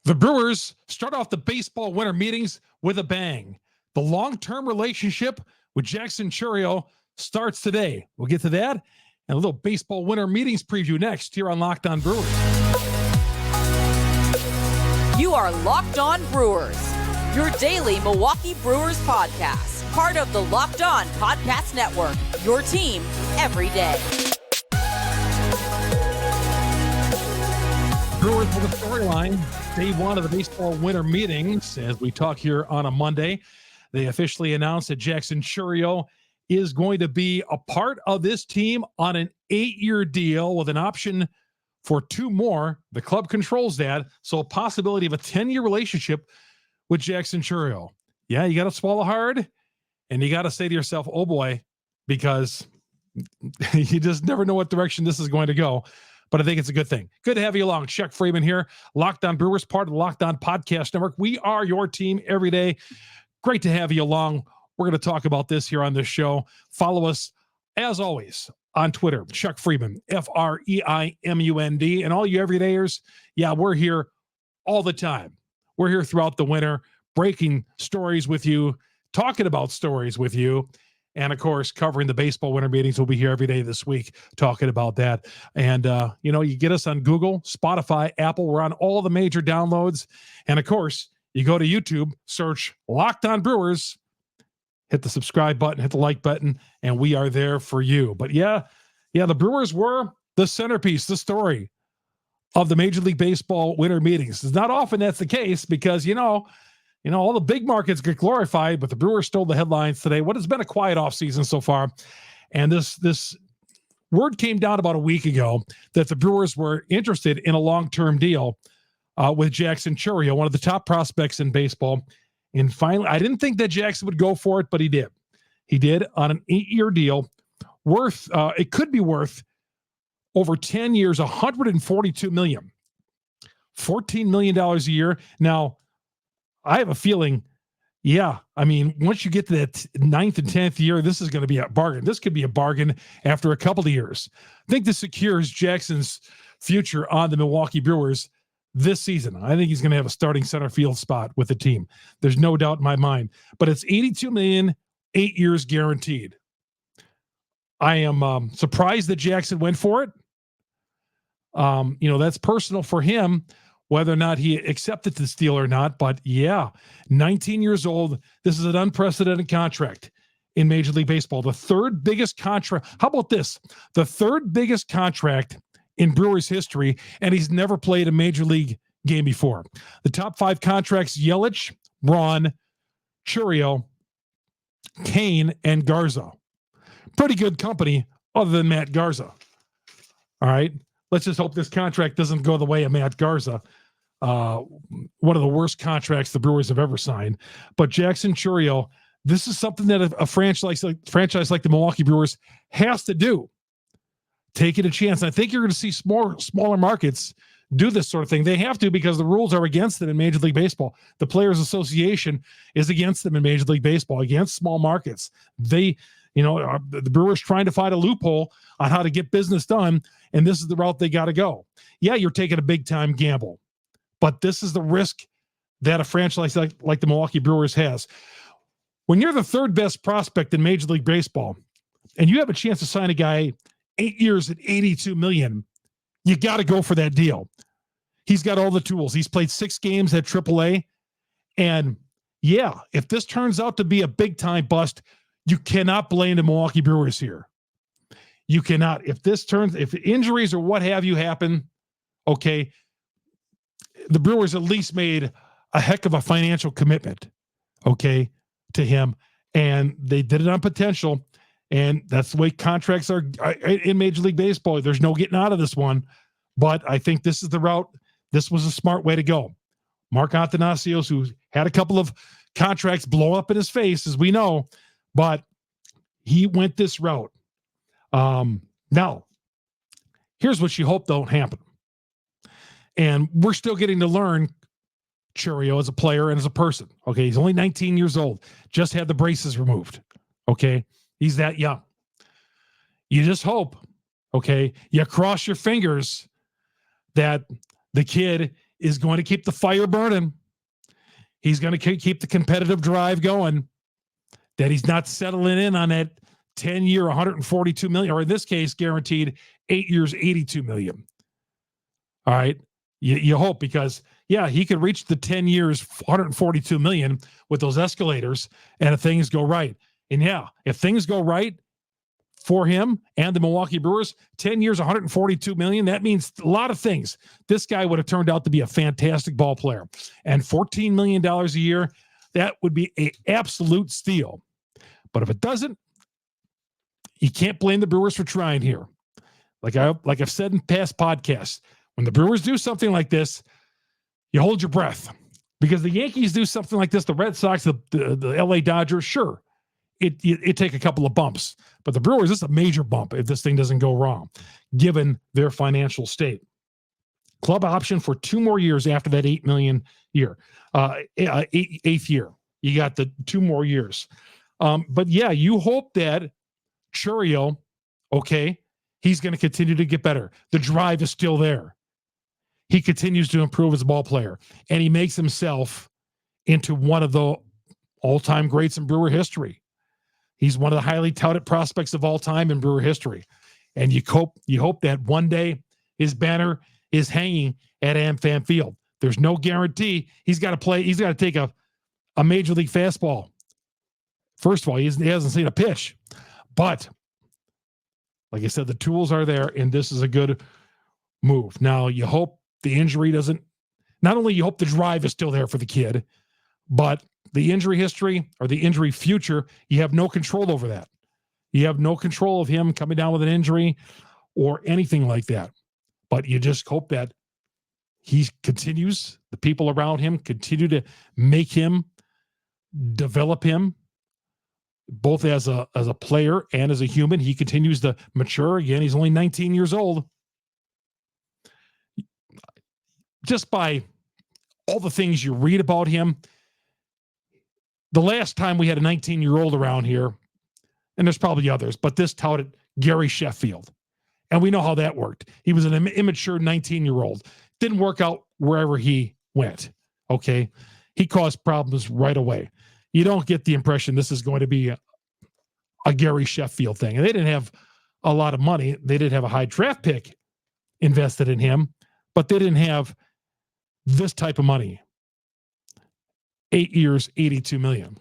The Brewers start off the baseball winter meetings with a bang. The long-term relationship with Jackson Chourio starts today. We'll get to that and a little baseball winter meetings preview next here on Locktown Brewers. You are Locked On Brewers, your daily Milwaukee Brewers podcast, part of the Locked On Podcast Network, your team every day. Brewers with a storyline. Day one of the baseball winter meetings. As we talk here on a Monday, they officially announced that Jackson Chourio is going to be a part of this team on an 8-year deal with an option for 2 more. The club controls that, so a possibility of a 10-year relationship with Jackson Chourio. Yeah, you got to swallow hard, and you got to say to yourself, oh boy, because you just never know what direction this is going to go. But I think it's a good thing. Good to have you along. Chuck Freeman here, Lockdown Brewers, part of the Lockdown Podcast Network. We are your team every day. Great to have you along. We're going to talk about this here on this show. Follow us, as always, on Twitter, Chuck Freeman, Freimund. And all you everydayers, yeah, we're here all the time. We're here throughout the winter, breaking stories with you, talking about stories with you, and, of course, covering the baseball winter meetings. We'll be here every day this week talking about that. And, you get us on Google, Spotify, Apple. We're on all the major downloads. And, of course, you go to YouTube, search Lockdown Brewers, hit the subscribe button, hit the like button, and we are there for you. But, yeah, the Brewers were the centerpiece, the story of the Major League Baseball winter meetings. It's not often that's the case because, all the big markets get glorified, but the Brewers stole the headlines today. What has been a quiet offseason so far. And this word came down about a week ago that the Brewers were interested in a long-term deal with Jackson Chourio, one of the top prospects in baseball. And finally, I didn't think that Jackson would go for it, but he did. He did on an 8-year deal worth, it could be worth over 10 years, $142 million, $14 million a year. Now, I have a feeling, once you get to that 9th and 10th year, this is going to be a bargain. This could be a bargain after a couple of years. I think this secures Jackson's future on the Milwaukee Brewers this season. I think he's going to have a starting center field spot with the team. There's no doubt in my mind. But it's $82 million, 8 years guaranteed. I am surprised that Jackson went for it. That's personal for him, whether or not he accepted this deal or not. But 19 years old. This is an unprecedented contract in Major League Baseball. The third biggest contract. How about this? The third biggest contract in Brewers history, and he's never played a Major League game before. The top 5 contracts: Yelich, Braun, Chourio, Kane, and Garza. Pretty good company other than Matt Garza. All right. Let's just hope this contract doesn't go the way of Matt Garza. One of the worst contracts the Brewers have ever signed. But Jackson Chourio, this is something that a franchise like the Milwaukee Brewers has to do. Taking a chance. I think you're going to see smaller markets do this sort of thing. They have to because the rules are against them in Major League Baseball. The Players Association is against them in Major League Baseball, against small markets. The Brewers trying to find a loophole on how to get business done, and this is the route they got to go. Yeah, you're taking a big-time gamble, but this is the risk that a franchise like the Milwaukee Brewers has. When you're the third best prospect in Major League Baseball, and you have a chance to sign a guy 8 years at $82 million, you got to go for that deal. He's got all the tools. He's played 6 games at AAA, and if this turns out to be a big-time bust, you cannot blame the Milwaukee Brewers here. You cannot. If injuries or what have you happen, okay, the Brewers at least made a heck of a financial commitment, okay, to him. And they did it on potential. And that's the way contracts are in Major League Baseball. There's no getting out of this one. But I think this is the route. This was a smart way to go. Mark Athanasios, who had a couple of contracts blow up in his face, as we know, but he went this route. Now, here's what you hope don't happen. And we're still getting to learn Chourio as a player and as a person. Okay, he's only 19 years old. Just had the braces removed. Okay, he's that young. You just hope, okay, you cross your fingers that the kid is going to keep the fire burning. He's going to keep the competitive drive going, that he's not settling in on that 10-year, $142 million, or in this case, guaranteed 8 years, $82 million. All right. You hope, because he could reach the 10 years, $142 million with those escalators, and if things go right. And if things go right for him and the Milwaukee Brewers, 10 years, $142 million, that means a lot of things. This guy would have turned out to be a fantastic ball player. And $14 million a year, that would be an absolute steal. But if it doesn't, you can't blame the Brewers for trying here. Like I've said in past podcasts, when the Brewers do something like this, you hold your breath, because the Yankees do something like this, the Red Sox, the LA Dodgers, sure, it take a couple of bumps, but the Brewers, this is a major bump if this thing doesn't go wrong, given their financial state. Club option for 2 more years after that $8 million year, eighth year. You got the 2 more years. But you hope that Chourio, he's going to continue to get better. The drive is still there. He continues to improve as a ball player, and he makes himself into one of the all-time greats in Brewer history. He's one of the highly touted prospects of all time in Brewer history. And you hope that one day his banner is hanging at AmFam Field. There's no guarantee. He's got to play. He's got to take a major league fastball. First of all, he hasn't seen a pitch. But like I said, the tools are there, and this is a good move. Now, you hope the injury doesn't, not only you hope the drive is still there for the kid, but the injury history or the injury future, you have no control over that. You have no control of him coming down with an injury or anything like that. But you just hope that he continues, the people around him continue to make him, develop him, both as a player and as a human. He continues to mature. Again, he's only 19 years old. Just by all the things you read about him, the last time we had a 19-year-old around here, and there's probably others, but this touted Gary Sheffield. And we know how that worked. He was an immature 19-year-old. Didn't work out wherever he went. He caused problems right away. You don't get the impression this is going to be a Gary Sheffield thing. And they didn't have a lot of money. They didn't have a high draft pick invested in him, but they didn't have this type of money. 8 years, $82 million,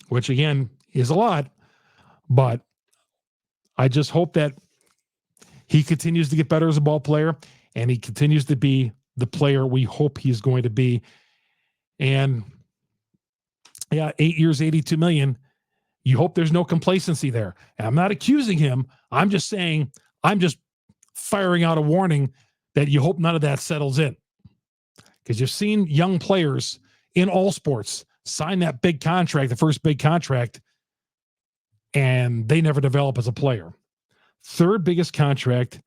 which again is a lot, but I just hope that he continues to get better as a ball player, and he continues to be the player we hope he's going to be. And 8 years, $82 million. You hope there's no complacency there. And I'm not accusing him. I'm just saying, I'm just firing out a warning that you hope none of that settles in. Because you've seen young players in all sports sign that big contract, the first big contract, and they never develop as a player. Third biggest contract.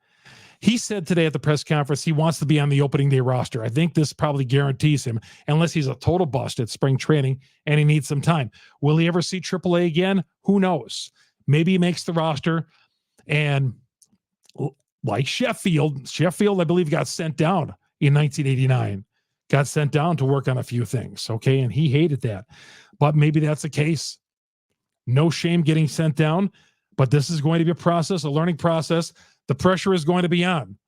He said today at the press conference he wants to be on the opening day roster. I think this probably guarantees him, unless he's a total bust at spring training and he needs some time. Will he ever see AAA again? Who knows? Maybe he makes the roster, and like Sheffield, I believe, got sent down in 1989. Got sent down to work on a few things, and he hated that. But maybe that's the case. No shame getting sent down, but this is going to be a process, a learning process. The pressure is going to be on.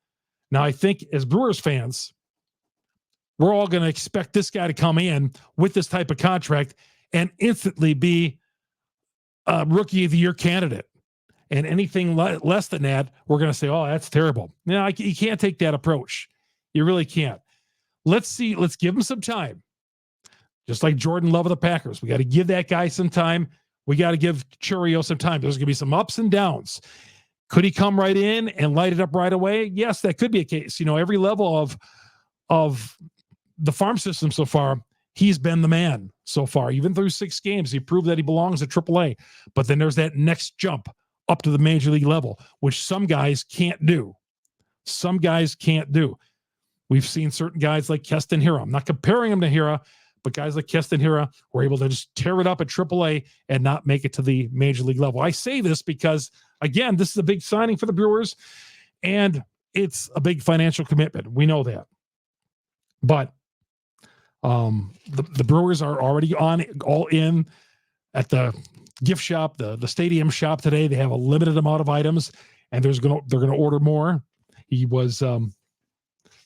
Now, I think as Brewers fans, we're all going to expect this guy to come in with this type of contract and instantly be a Rookie of the Year candidate. And anything less than that, we're going to say, oh, that's terrible. No, you can't take that approach. You really can't. Let's give him some time. Just like Jordan Love of the Packers. We got to give that guy some time. We got to give Chourio some time. There's going to be some ups and downs. Could he come right in and light it up right away? Yes, that could be a case. Every level of the farm system so far, he's been the man so far. Even through 6 games, he proved that he belongs at AAA. But then there's that next jump up to the major league level, which some guys can't do. We've seen certain guys like Keston Hiura. I'm not comparing him to Hiura, but guys like Keston Hiura were able to just tear it up at AAA and not make it to the major league level. I say this because, again, this is a big signing for the Brewers, and it's a big financial commitment. We know that. But The Brewers are already all in at the gift shop, the stadium shop today. They have a limited amount of items, and they're going to order more. He was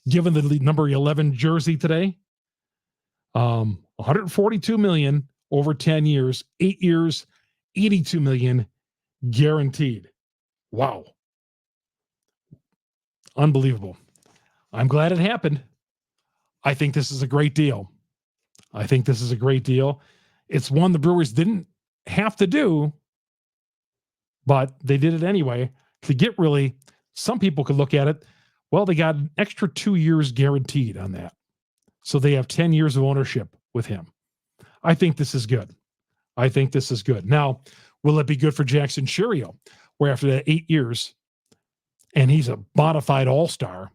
given the number 11 jersey today. 142 million over 10 years, 8 years, 82 million guaranteed. Wow. Unbelievable. I'm glad it happened. I think this is a great deal. It's one the Brewers didn't have to do, but they did it anyway to get really, some people could look at it, well, they got an extra 2 years guaranteed on that. So they have 10 years of ownership with him. I think this is good. Now, will it be good for Jackson Chourio, where after that 8 years, and he's a bona fide all-star,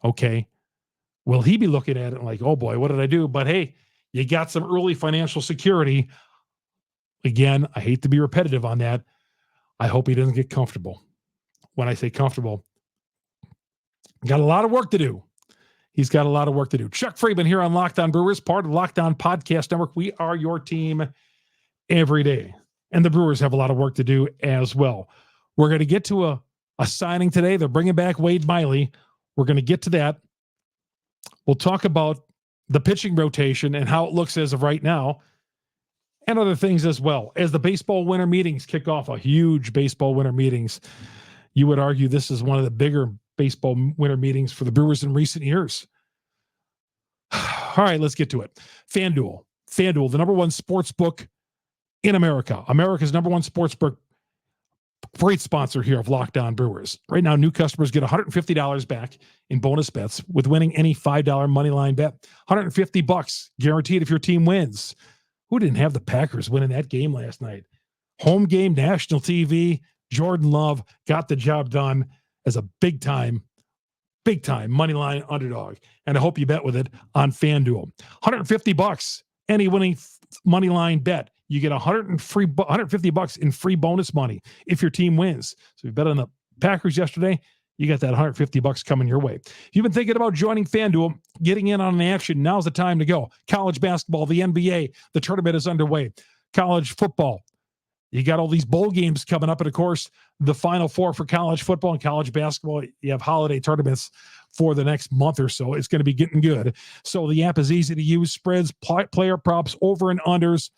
okay, will he be looking at it like, oh boy, what did I do? But hey, you got some early financial security. Again, I hate to be repetitive on that. I hope he doesn't get comfortable. When I say comfortable, got a lot of work to do. He's got a lot of work to do. Chuck Freeman here on Lockdown Brewers, part of the Lockdown Podcast Network. We are your team every day. And the Brewers have a lot of work to do as well. We're going to get to a signing today. They're bringing back Wade Miley. We're going to get to that. We'll talk about the pitching rotation and how it looks as of right now, and other things as well. As the baseball winter meetings kick off, a huge baseball winter meetings, you would argue this is one of the bigger baseball winter meetings for the Brewers in recent years. All right, let's get to it. FanDuel, the number one sports book in America. America's number one sports book. Great sponsor here of Lockdown Brewers. Right now, new customers get $150 back in bonus bets with winning any $5 moneyline bet. $150 guaranteed if your team wins. Who didn't have the Packers winning that game last night? Home game, national TV. Jordan Love got the job done as a big time moneyline underdog. And I hope you bet with it on FanDuel. $150, any winning moneyline bet. You get $150 in free bonus money if your team wins. So if you bet on the Packers yesterday, you got that $150 coming your way. If you've been thinking about joining FanDuel, getting in on the action, now's the time to go. College basketball, the NBA, the tournament is underway. College football, you got all these bowl games coming up. And of course, the Final Four for college football and college basketball, you have holiday tournaments for the next month or so. It's going to be getting good. So the app is easy to use, spreads, player props, over and unders.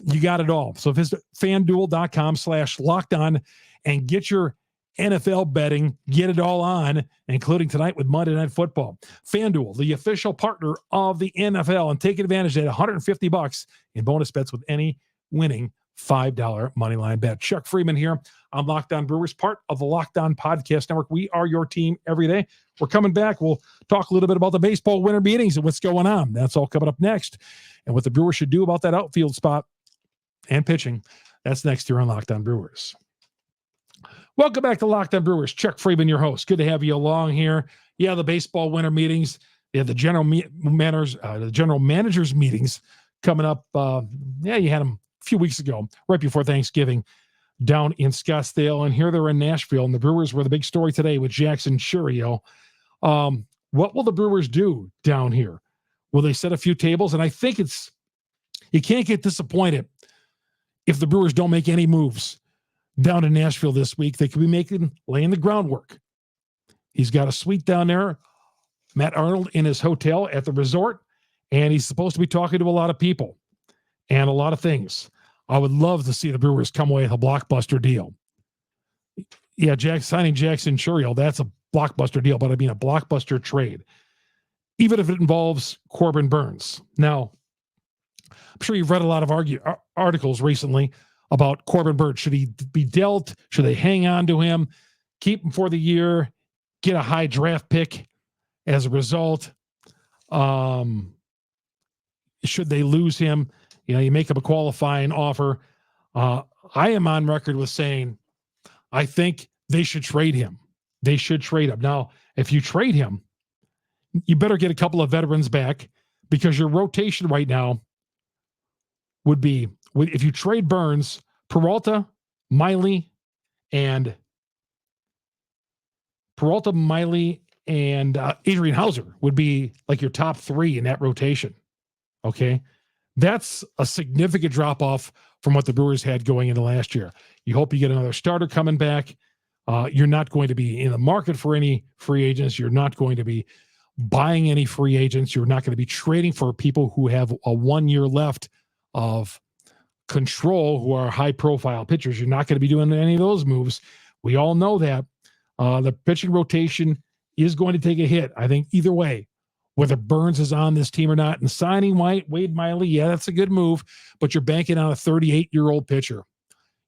You got it all. So visit FanDuel.com/lockedon and get your NFL betting. Get it all on, including tonight with Monday Night Football. FanDuel, the official partner of the NFL, and take advantage of that $150 in bonus bets with any winning $5 moneyline bet. Chuck Freeman here on Lockdown Brewers, part of the Lockdown Podcast Network. We are your team every day. We're coming back. We'll talk a little bit about the baseball winter meetings and what's going on. That's all coming up next. And what the Brewers should do about that outfield spot and pitching. That's next here on Lockdown Brewers. Welcome back to Lockdown Brewers. Chuck Freeman, your host. Good to have you along here. Yeah, the baseball winter meetings. Yeah, the general managers meetings coming up. You had them a few weeks ago, right before Thanksgiving, down in Scottsdale. And here they're in Nashville. And the Brewers were the big story today with Jackson Chourio. What will the Brewers do down here? Will they set a few tables? And I think you can't get disappointed if the Brewers don't make any moves down in Nashville this week. They could be laying the groundwork. He's got a suite down there, Matt Arnold in his hotel at the resort, and he's supposed to be talking to a lot of people and a lot of things. I would love to see the Brewers come away with a blockbuster deal. Yeah, signing Jackson Chourio, that's a blockbuster deal, but I mean a blockbuster trade, even if it involves Corbin Burnes. Now, I'm sure you've read a lot of articles recently about Corbin Burnes. Should he be dealt? Should they hang on to him, keep him for the year, get a high draft pick as a result? Should they lose him? You make up a qualifying offer. I am on record with saying I think they should trade him. They should trade him. Now, if you trade him, you better get a couple of veterans back, because your rotation right now would be, if you trade Burnes, Peralta, Miley, and Adrian Hauser would be like your top three in that rotation. Okay. That's a significant drop off from what the Brewers had going into last year. You hope you get another starter coming back. You're not going to be in the market for any free agents. You're not going to be buying any free agents. You're not going to be trading for people who have a 1 year left of control, who are high profile pitchers. You're not going to be doing any of those moves. We all know that. The pitching rotation is going to take a hit, I think, either way, whether Burns is on this team or not. And signing Wade Miley, yeah, that's a good move, but you're banking on a 38-year-old pitcher.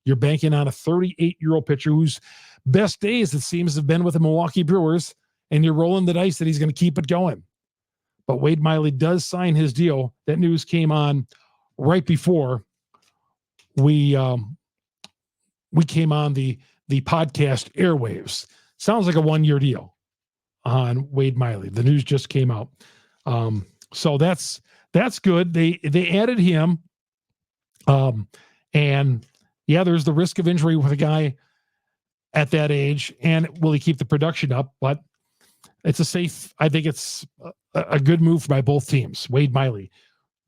You're banking on a 38-year-old pitcher whose best days, it seems, have been with the Milwaukee Brewers, and you're rolling the dice that he's going to keep it going. But Wade Miley does sign his deal. That news came on right before we came on the podcast airwaves. Sounds like a 1 year deal on Wade Miley. The news just came out. So that's good. They added him. And yeah, there's the risk of injury with a guy at that age. And will he keep the production up? But I think it's a good move by both teams. Wade Miley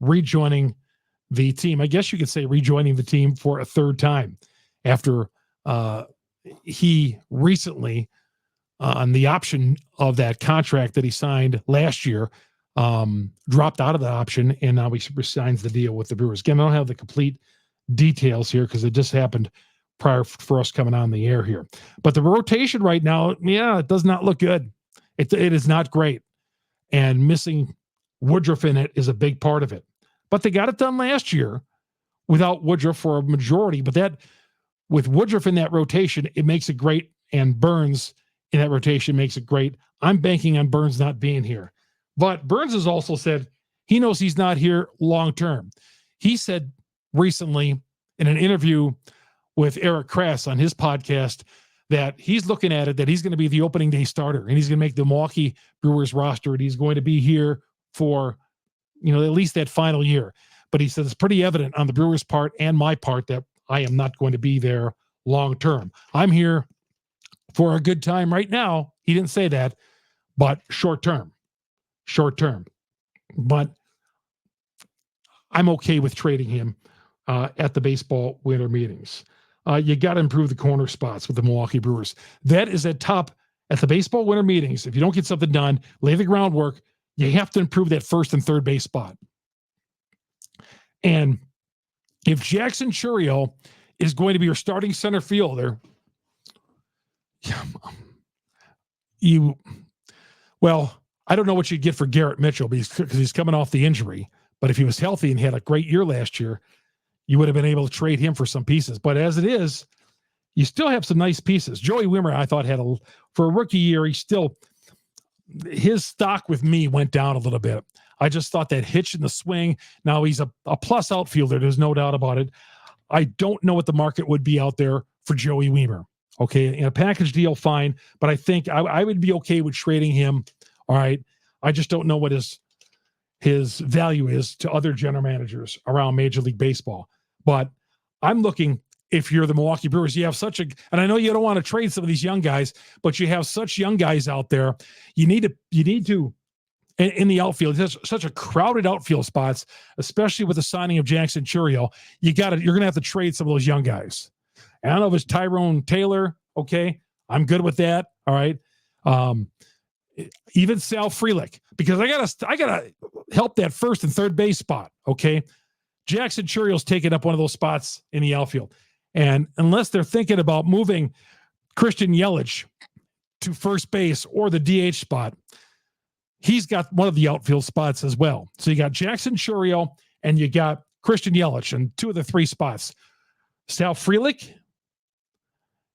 rejoining the team. I guess you could say rejoining the team for a third time after he recently, on the option of that contract that he signed last year, dropped out of the option, and now he signs the deal with the Brewers. Again, I don't have the complete details here because it just happened prior for us coming on the air here. But the rotation right now, yeah, it does not look good. It is not great. And missing Woodruff in it is a big part of it. But they got it done last year without Woodruff for a majority. But that, with Woodruff in that rotation, it makes it great. And Burns in that rotation makes it great. I'm banking on Burns not being here. But Burns has also said he knows he's not here long term. He said recently in an interview with Eric Krass on his podcast that he's looking at it, that he's going to be the opening day starter, and he's going to make the Milwaukee Brewers roster, and he's going to be here for, at least that final year. But he says it's pretty evident on the Brewers' part and my part that I am not going to be there long term. I'm here for a good time right now. He didn't say that, but short term. But I'm okay with trading him at the baseball winter meetings. You got to improve the corner spots with the Milwaukee Brewers. That is at top at the baseball winter meetings. If you don't get something done, lay the groundwork, you have to improve that first and third base spot. And if Jackson Chourio is going to be your starting center fielder, I don't know what you'd get for Garrett Mitchell because he's coming off the injury. But if he was healthy and had a great year last year, you would have been able to trade him for some pieces. But as it is, you still have some nice pieces. Joey Wiemer, I thought, for a rookie year, his stock with me went down a little bit. I just thought that hitch in the swing. Now he's a plus outfielder. There's no doubt about it. I don't know what the market would be out there for Joey Wiemer. Okay, in a package deal, fine. But I think I would be okay with trading him. All right. I just don't know what his value is to other general managers around Major League Baseball. But I'm looking, if you're the Milwaukee Brewers, you have and I know you don't want to trade some of these young guys, but you have such young guys out there. You need to, in the outfield, there's such a crowded outfield spots, especially with the signing of Jackson Chourio. You're going to have to trade some of those young guys. I don't know if it's Tyrone Taylor. Okay. I'm good with that. All right. Even Sal Frelick, because I gotta help that first and third base spot. Okay. Jackson Chourio's taking up one of those spots in the outfield. And unless they're thinking about moving Christian Yelich to first base or the DH spot, he's got one of the outfield spots as well. So you got Jackson Chourio and you got Christian Yelich in two of the three spots. Sal Frelick,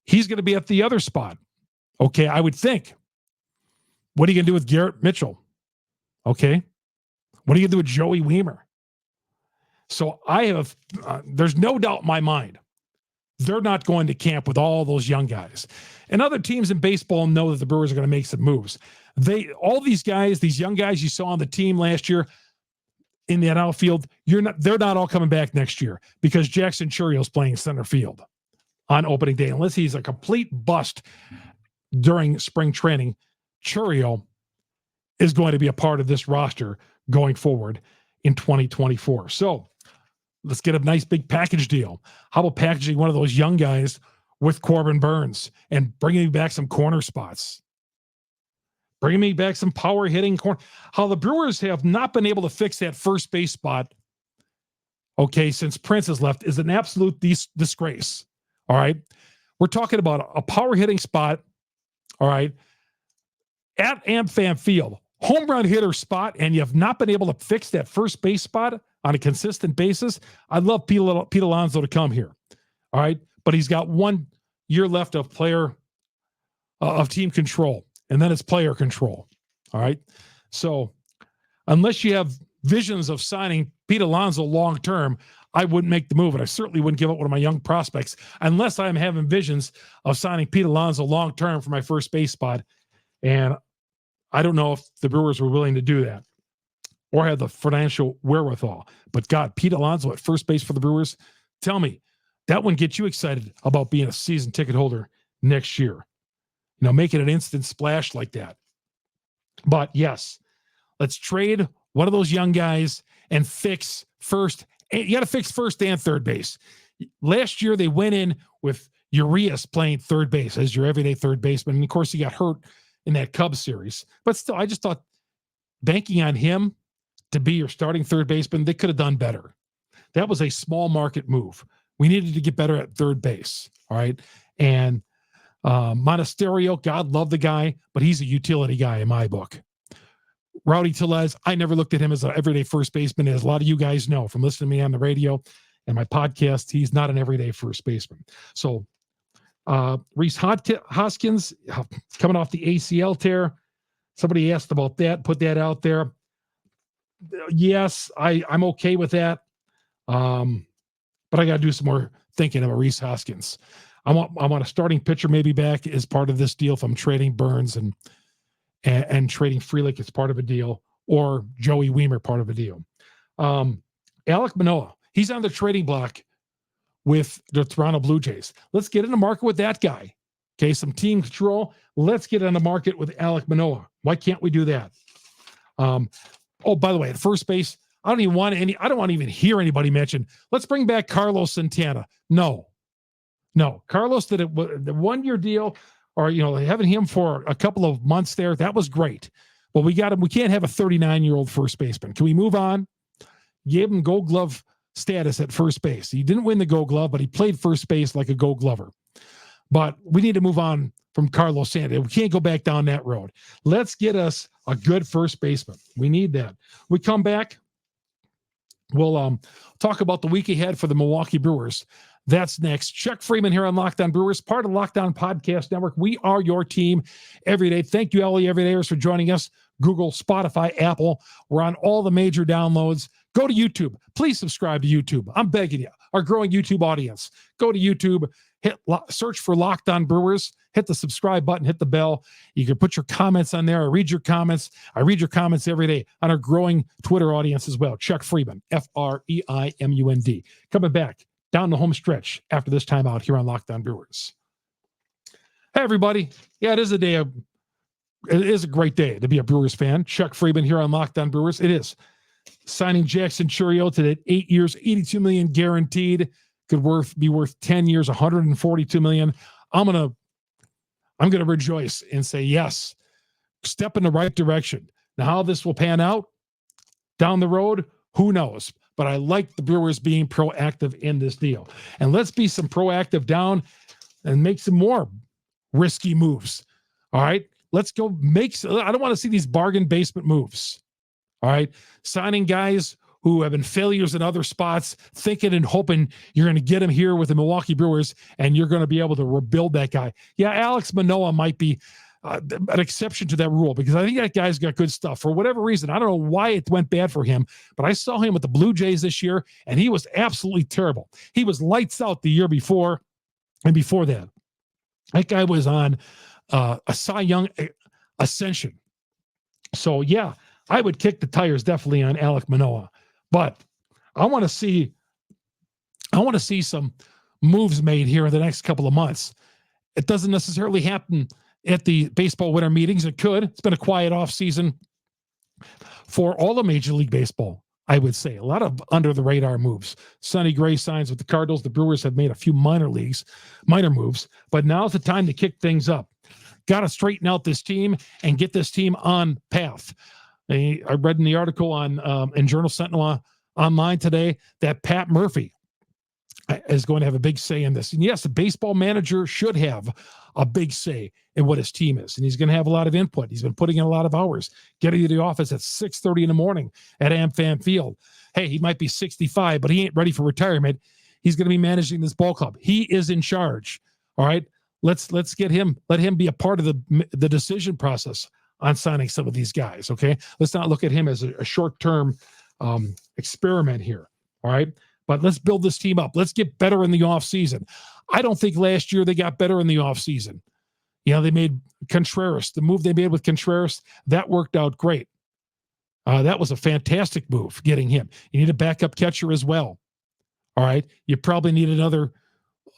he's going to be at the other spot. Okay, I would think. What are you going to do with Garrett Mitchell? Okay. What are you going to do with Joey Wiemer? So there's no doubt in my mind, they're not going to camp with all those young guys. And other teams in baseball know that the Brewers are going to make some moves. All these guys, these young guys you saw on the team last year in the outfield, they're not all coming back next year because Jackson Chourio is playing center field on opening day. Unless he's a complete bust during spring training, Chourio is going to be a part of this roster going forward. in 2024. So let's get a nice big package deal. How about packaging one of those young guys with Corbin Burns and bringing back some corner spots? Bringing me back some power hitting corner. How the Brewers have not been able to fix that first base spot, okay, since Prince has left, is an absolute disgrace. All right. We're talking about a power hitting spot, all right, at AmFam Field, home run hitter spot, and you have not been able to fix that first base spot on a consistent basis. I'd love Pete Alonso to come here. All right. But he's got 1 year left of team control. And then it's player control. All right. So unless you have visions of signing Pete Alonso long-term, I wouldn't make the move. And I certainly wouldn't give up one of my young prospects unless I'm having visions of signing Pete Alonso long-term for my first base spot. And I don't know if the Brewers were willing to do that or had the financial wherewithal. But God, Pete Alonso at first base for the Brewers, tell me, that wouldn't get you excited about being a season ticket holder next year. Making an instant splash like that. But yes, let's trade one of those young guys and fix first. You got to fix first and third base. Last year, they went in with Urias playing third base as your everyday third baseman. And of course, he got hurt in that Cubs series. But still, I just thought banking on him to be your starting third baseman, they could have done better. That was a small market move. We needed to get better at third base. All right. And Monasterio, God love the guy, but he's a utility guy in my book. Rowdy Tellez, I never looked at him as an everyday first baseman. As a lot of you guys know from listening to me on the radio and my podcast, he's not an everyday first baseman. So Rhys Hoskins coming off the ACL tear. Somebody asked about that, put that out there. Yes, I'm okay with that. But I got to do some more thinking about Rhys Hoskins. I want a starting pitcher maybe back as part of this deal if I'm trading Burns and trading Frelick as part of a deal, or Joey Wiemer part of a deal. Alek Manoah, he's on the trading block with the Toronto Blue Jays. Let's get in the market with that guy. Okay, some team control. Let's get on the market with Alek Manoah. Why can't we do that? Oh, by the way, at first base, I don't want to even hear anybody mention, let's bring back Carlos Santana. No, Carlos did the 1 year deal, or having him for a couple of months there. That was great, but we got him. We can't have a 39-year-old first baseman. Can we move on? Gave him Gold Glove status at first base. He didn't win the Gold Glove, but he played first base like a Gold Glover. But we need to move on from Carlos Santana. We can't go back down that road. Let's get us a good first baseman. We need that. We come back. We'll talk about the week ahead for the Milwaukee Brewers. That's next. Chuck Freeman here on Lockdown Brewers, part of Lockdown Podcast Network. We are your team every day. Thank you, all the everydayers, for joining us. Google, Spotify, Apple. We're on all the major downloads. Go to YouTube. Please subscribe to YouTube. I'm begging you. Our growing YouTube audience. Go to YouTube. Search for Lockdown Brewers. Hit the subscribe button. Hit the bell. You can put your comments on there. I read your comments. I read your comments every day on our growing Twitter audience as well. Chuck Freeman, Freimund. Coming back down the home stretch after this timeout here on Lockdown Brewers. Hey, everybody. Yeah, it is a great day to be a Brewers fan. Chuck Freeman here on Lockdown Brewers. It is. Signing Jackson Chourio today, 8 years, $82 million guaranteed. Could be worth 10 years, $142 million. I'm gonna rejoice and say yes. Step in the right direction. Now, how this will pan out down the road, who knows? But I like the Brewers being proactive in this deal. And let's be some proactive down and make some more risky moves. All right. Let's go I don't want to see these bargain basement moves. All right. Signing guys who have been failures in other spots, thinking and hoping you're going to get him here with the Milwaukee Brewers and you're going to be able to rebuild that guy. Yeah, Alek Manoah might be an exception to that rule because I think that guy's got good stuff. For whatever reason, I don't know why it went bad for him, but I saw him with the Blue Jays this year, and he was absolutely terrible. He was lights out the year before, and before that. That guy was on a Cy Young ascension. So, yeah, I would kick the tires definitely on Alek Manoah. But I want to see some moves made here in the next couple of months. It doesn't necessarily happen at the baseball winter meetings. It could. It's been a quiet off season for all of Major League Baseball. I would say. A lot of under-the-radar moves. Sonny Gray signs with the Cardinals. The Brewers have made a few minor moves, but now's the time to kick things up. Got to straighten out this team and get this team on path. I read in the article on in Journal Sentinel online today that Pat Murphy is going to have a big say in this. And yes, the baseball manager should have a big say in what his team is. And he's going to have a lot of input. He's been putting in a lot of hours, getting to the office at 6:30 in the morning at AmFam Field. Hey, he might be 65, but he ain't ready for retirement. He's going to be managing this ball club. He is in charge. All right. Let's get him, let him be a part of the decision process on signing some of these guys. Okay. Let's not look at him as a short-term experiment here. All right. But let's build this team up. Let's get better in the offseason. I don't think last year they got better in the offseason. You know, they made Contreras, the move they made with Contreras, that worked out great. That was a fantastic move, getting him. You need a backup catcher as well. All right. You probably need another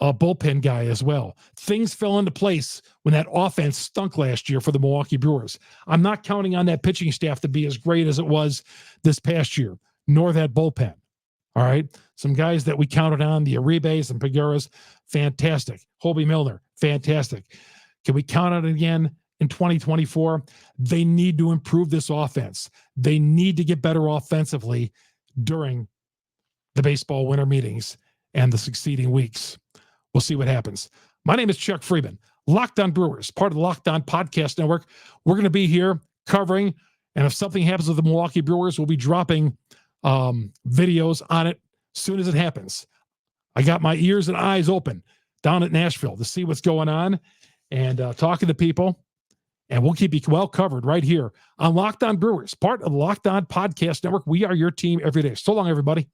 bullpen guy as well. Things fell into place when that offense stunk last year for the Milwaukee Brewers. I'm not counting on that pitching staff to be as great as it was this past year, nor that bullpen. All right. Some guys that we counted on, the Uribes and Pegueras, fantastic. Holby Milner, fantastic. Can we count on it again in 2024? They need to improve this offense. They need to get better offensively during the baseball winter meetings and the succeeding weeks. We'll see what happens. My name is Chuck Freeman, Lockdown Brewers, part of the Lockdown Podcast Network. We're going to be here covering, and if something happens with the Milwaukee Brewers, we'll be dropping videos on it as soon as it happens. I got my ears and eyes open down at Nashville to see what's going on and talking to people, and we'll keep you well covered right here on Lockdown Brewers, part of the Lockdown Podcast Network. We are your team every day. So long, everybody.